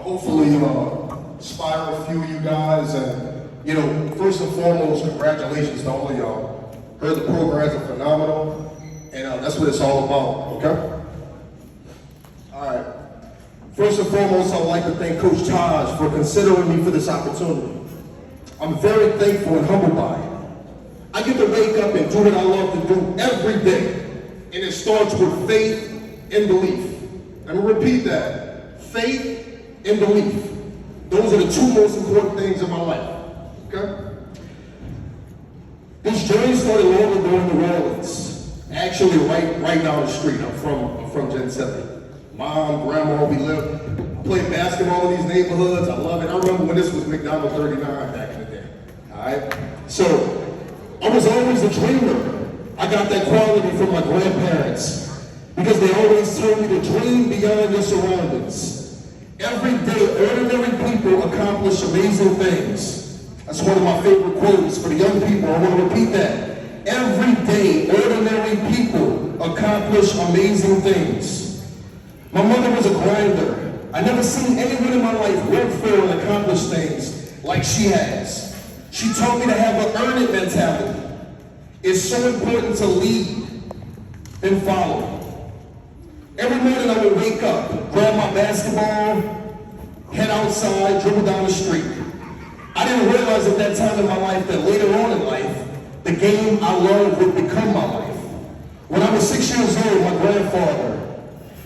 hopefully inspire a few of you guys. And, you know, first and foremost, congratulations to all of y'all. Heard the programs are phenomenal, and that's what it's all about, okay? All right. First and foremost, I would like to thank Coach Taj for considering me for this opportunity. I'm very thankful and humbled by it. I get to wake up and do what I love to do every day, and it starts with faith and belief. I'm gonna repeat that, faith and belief. Those are the two most important things in my life, okay? This journey started long ago in New Orleans, actually right down the street. I'm from Gen 7. Mom, grandma, we played basketball in these neighborhoods. I love it. I remember when this was McDonald 39 back in the day, all right? So, I was always a dreamer. I got that quality from my grandparents because they always told me to dream beyond your surroundings. Every day, ordinary people accomplish amazing things. That's one of my favorite quotes for the young people. I want to repeat that. Every day, ordinary people accomplish amazing things. My mother was a grinder. I never seen anyone in my life work for and accomplish things like she has. She taught me to have an earn it mentality. It's so important to lead and follow. Every morning I would wake up, grab my basketball, head outside, dribble down the street. I didn't realize at that time in my life that later on in life, the game I loved would become my life. When I was 6 years old, my grandfather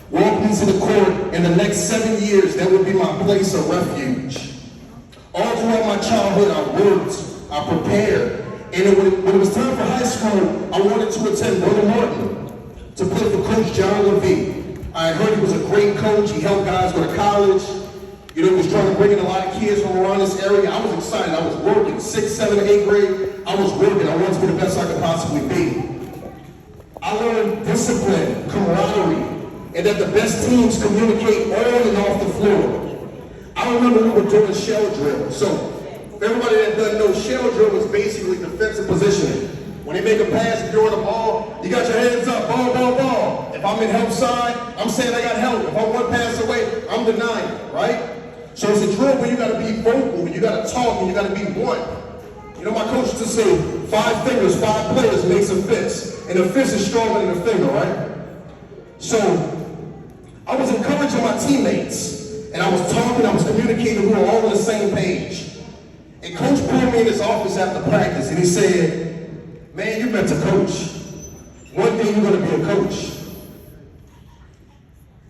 walked me to the court. In the next 7 years, that would be my place of refuge. All throughout my childhood, I worked, I prepared. And when it was time for high school, I wanted to attend Brother Martin to play for Coach John Levy. I heard he was a great coach. He helped guys go to college. You know, he was trying to bring in a lot of kids from around this area. I was excited. I was working. 6th, 7th, and 8th grade, I was working. I wanted to be the best I could possibly be. I learned discipline, camaraderie, and that the best teams communicate on and off the floor. I remember we were doing shell drill. So, for everybody that doesn't know, shell drill was basically defensive positioning. When they make a pass, if you're on the ball, you got your hands up, ball, ball, ball. If I'm in help side, I'm saying I got help. If I'm one pass away, I'm denying, right? So it's a drill where you gotta be vocal, you gotta talk, and you gotta be one. You know, my coach used to say, 5 fingers, 5 players makes a fist. And a fist is stronger than a finger, right? So, I was encouraging my teammates, and I was talking, I was communicating, we were all on the same page. And Coach pulled me in his office after practice, and he said, man, you're meant to coach. One day you're gonna be a coach.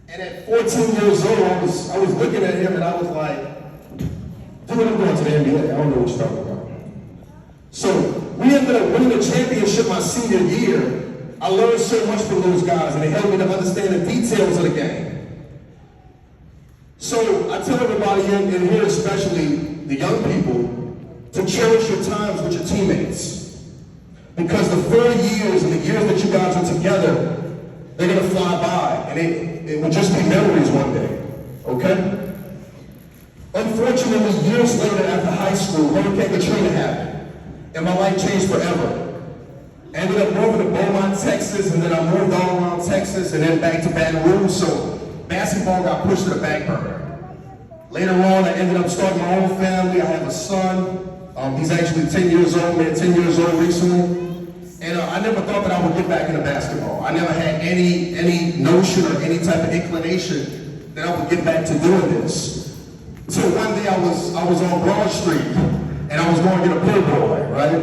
And at 14 years old, I was looking at him and I was like, dude, I'm going to the NBA. I don't know what you're talking about. So we ended up winning the championship my senior year. I learned so much from those guys and they helped me to understand the details of the game. So I tell everybody in here, especially the young people, to cherish your times with your teammates. Because the 4 years and the years that you guys are together, they're gonna fly by and it will just be memories one day, okay? Unfortunately, years later after high school, Hurricane Katrina happened and my life changed forever. I ended up moving to Beaumont, Texas, and then I moved all around Texas and then back to Baton Rouge, so basketball got pushed to the back burner. Later on, I ended up starting my own family. I have a son. He's actually 10 years old, man, 10 years old recently. And I never thought that I would get back into basketball. I never had any notion or any type of inclination that I would get back to doing this. So one day I was on Broad Street and I was going to get a pull boy, right?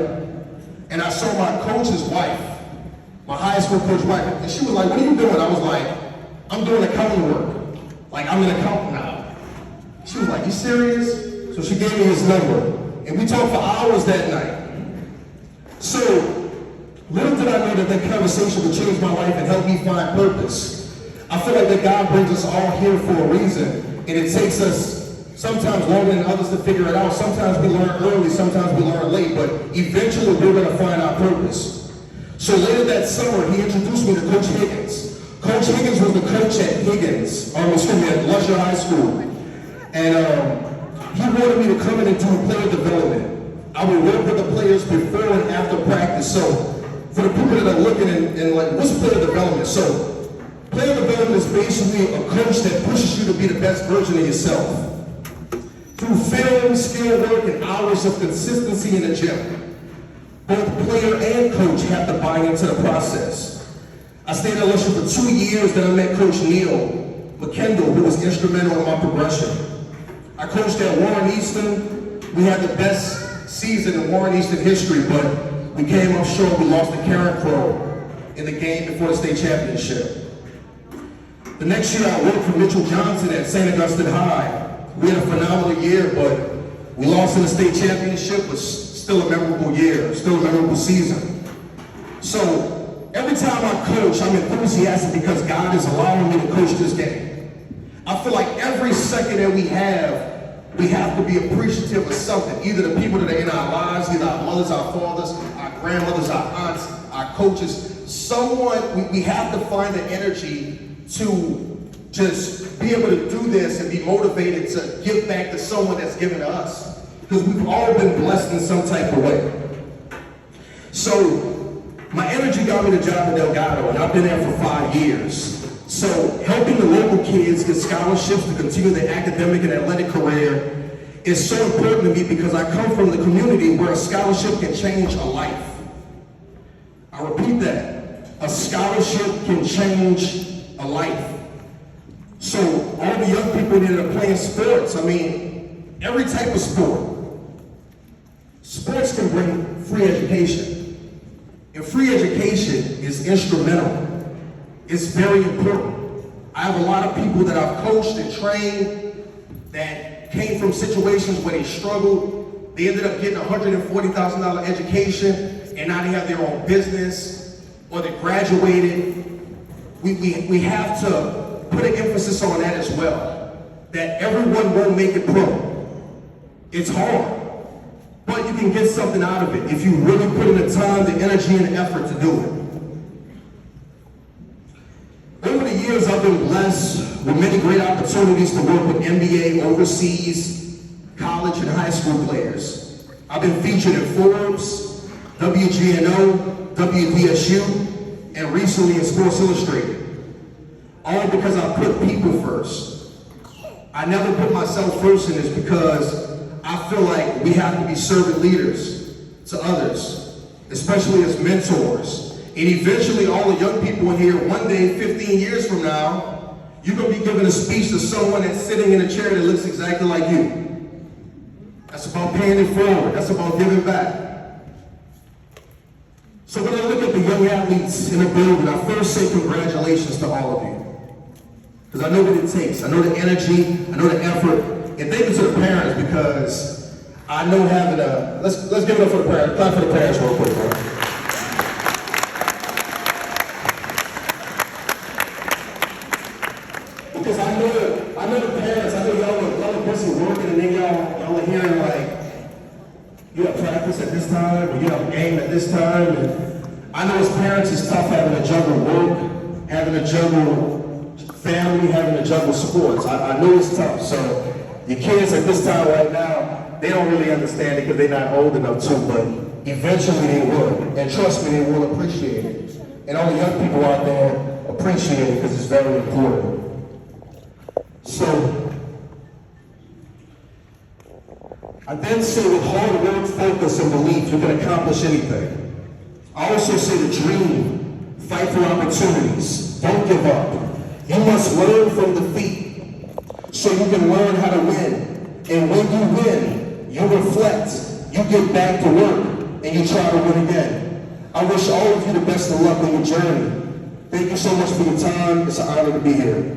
And I saw my coach's wife, my high school coach wife, and she was like, what are you doing? I was like, I'm doing accounting work. Like, I'm an accountant now. She was like, you serious? So she gave me his number. And we talked for hours that night. So, little did I know that that conversation would change my life and help me find purpose. I feel like that God brings us all here for a reason, and it takes us sometimes longer than others to figure it out. Sometimes we learn early, sometimes we learn late, but eventually we're gonna find our purpose. So later that summer, he introduced me to Coach Higgins. Coach Higgins was the coach at at Lusher High School. And he wanted me to come in and do player development. I would work with the players before and after practice. So for the people that are looking and like, what's player development? So player development is basically a coach that pushes you to be the best version of yourself. Through film, skill work, and hours of consistency in the gym, both player and coach have to buy into the process. I stayed at LSU for 2 years, then I met Coach Neil McKendall, who was instrumental in my progression. I coached at Warren Easton. We had the best season in Warren Easton history, but we came up short. We lost to Karen Crow in the game before the state championship. The next year, I worked for Mitchell Johnson at St. Augustine High. We had a phenomenal year, but we lost in the state championship. It was still a memorable year, still a memorable season. So every time I coach, I'm enthusiastic because God is allowing me to coach this game. I feel like every second that we have to be appreciative of something, either the people that are in our lives, either our mothers, our fathers, our grandmothers, our aunts, our coaches, someone, we have to find the energy to just be able to do this and be motivated to give back to someone that's given to us. Because we've all been blessed in some type of way. So my energy got me the job at Delgado, and I've been there for 5 years. So helping the local kids get scholarships to continue their academic and athletic career is so important to me because I come from the community where a scholarship can change a life. I repeat that. A scholarship can change a life. So all the young people that are playing sports, I mean, every type of sport, sports can bring free education. And free education is instrumental. It's very important. I have a lot of people that I've coached and trained that came from situations where they struggled. They ended up getting a $140,000 education, and now they have their own business, or they graduated. We have to put an emphasis on that as well, that everyone won't make it pro. It's hard, but you can get something out of it if you really put in the time, the energy, and the effort to do it. Over the years, I've been blessed with many great opportunities to work with NBA, overseas, college, and high school players. I've been featured in Forbes, WGNO, WDSU, and recently in Sports Illustrated. All because I put people first. I never put myself first in this because I feel like we have to be servant leaders to others, especially as mentors. And eventually all the young people in here, one day, 15 years from now, you're going to be giving a speech to someone that's sitting in a chair that looks exactly like you. That's about paying it forward. That's about giving back. So when I look at the young athletes in the building, I first say congratulations to all of you. Because I know what it takes. I know the energy, I know the effort. And thank you to the parents because I know having a, let's give it up for the parents. Clap for the parents real quick, bro. Because I know the parents, I know y'all are busy working and then y'all are hearing like, you have practice at this time, or you have a game at this time. And I know as parents it's tough having to juggle work, having to juggle family, having to juggle sports. I know it's tough. So your kids at this time right now, they don't really understand it because they're not old enough to, but eventually they will. And trust me, they will appreciate it. And all the young people out there appreciate it because it's very important. So, I then say with hard work, focus, and belief, you can accomplish anything. I also say to dream, fight for opportunities, don't give up. You must learn from defeat so you can learn how to win. And when you win, you reflect, you get back to work, and you try to win again. I wish all of you the best of luck on your journey. Thank you so much for your time. It's an honor to be here.